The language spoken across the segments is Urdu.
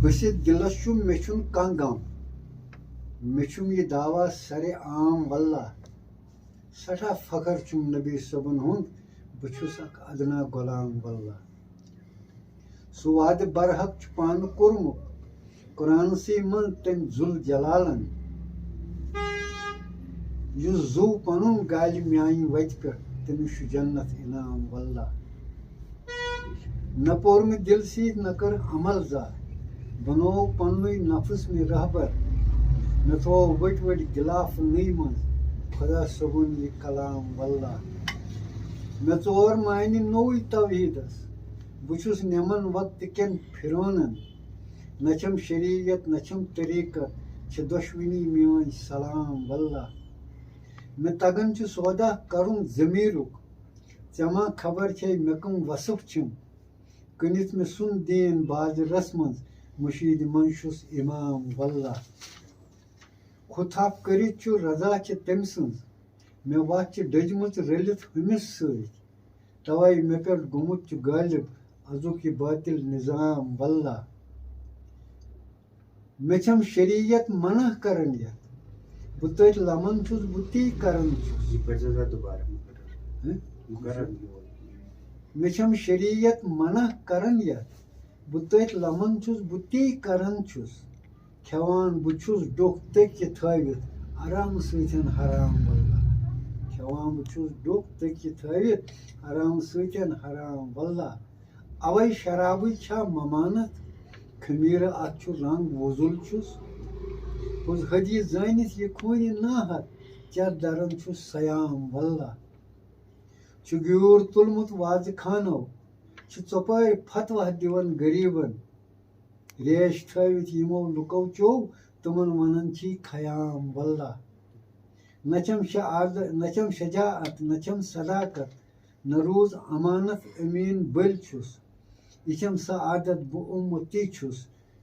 بٔسِتھ دِلس چھُ مےٚ چھُنہٕ کانٛہہ غم مےٚ چھُم یہِ دعوا سرِ عام واللہ سٮ۪ٹھاہ فخر چھُم نبی صٲبن ہُنٛد بہٕ چھُس اکھ ادنا غلام واللہ سُہ وعدٕ برحق چھُ پانہٕ کوٚرمُت قرآنسٕے منٛز تٔمۍ ذُل جلالن یُس زُو پنُن گالہِ میانہِ وتہِ پٮ۪ٹھ تٔمِس چھُ جنت انعام واللہ نہ پوٚر مےٚ دِل سۭتۍ نہ کٔر عمل زانٛہہ بنوو پننُے نفس مےٚ رہبر مےٚ تھوو ؤٹۍ ؤٹۍ غِلافنٕے منٛز خۄدا صٲبُن یہِ کلام واللہ مےٚ ژور معنی نوٚوُے توحیٖدس بہٕ چھُس نِمن وقتہٕ کٮ۪ن پھرونن نہ چھم شریعت نہ چھم طریٖقت چھِ دۄشوٕنی میٲنۍ سلام واللہ مےٚ تگان چھُ سودا کرُن ضمیٖرُک ژےٚ ما خبر چھے مےٚ کٕم وصف چھِم کٕنِتھ مےٚ سُن دیٖن بازرس منٛز مٔشیٖدِ منٛز چھُس اِمام واللہ خُتھاپ کٔرِتھ چھُ رضا چھِ تٔمۍ سٕنٛز مےٚ وَتھ چھِ ڈٔجمٕژ رٔلِتھ ہُمِس سۭتۍ توے مےٚ پٮ۪ٹھ گوٚمُت چھُ غٲلب ازُک یہِ باطل نظام واللہ مےٚ چھم شریعت منع کران یتھ بہٕ تٔتھۍ لمن چھُس بہٕ تی کران چھُس مےٚ چھم شریعت منع کران یتھ بہٕ تٔتھۍ لمن چھُس بہٕ تی کران چھُس کھٮ۪وان بہٕ چھُس ڈوٚکھ تٔکیہِ تھٲوِتھ آرامہٕ سۭتۍ حرام واللہ کھٮ۪وان بہٕ چھُس ڈوٚکھ تٔکیہِ تھٲوِتھ آرامہٕ سۭتۍ حرام واللہ اوے شرابٕچ چھا ممانت خمیٖرٕ اتھ چھُ رنٛگ وۄزُل چھُس پوٚز حدیث زٲنِتھ یہِ خوٗنہِ ناحق چر درن چھُس سیام واللہ چھُ گیوٗر تُلمُت وازٕ خانو چھِ ژۄپٲرۍ فتوہ دِوان غریٖبن ریش تھٲوِتھ یِمو لُکو چوٚو تِمن ونان چھی خیام واللہ نہ چھم شجاعت نہ چھم صداقت نہ روٗز امانت أمیٖن بٔلۍ چھُس یہِ چھم سۄ عادت بہٕ اُمتی چھُس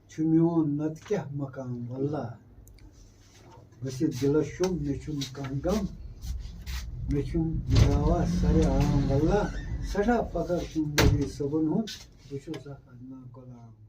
چھُ میون نتہٕ کیٛاہ مقام واللہ ؤسِتھ دِلس چھُم مےٚ چھُنہٕ کانٛہہ غم مےٚ چھُم یہِ دعوا سرِ عام واللہ سٮ۪ٹھاہ فخر چھُم نبی صٲبن ہُنٛد بہٕ چھُس اکھ ادنا غلام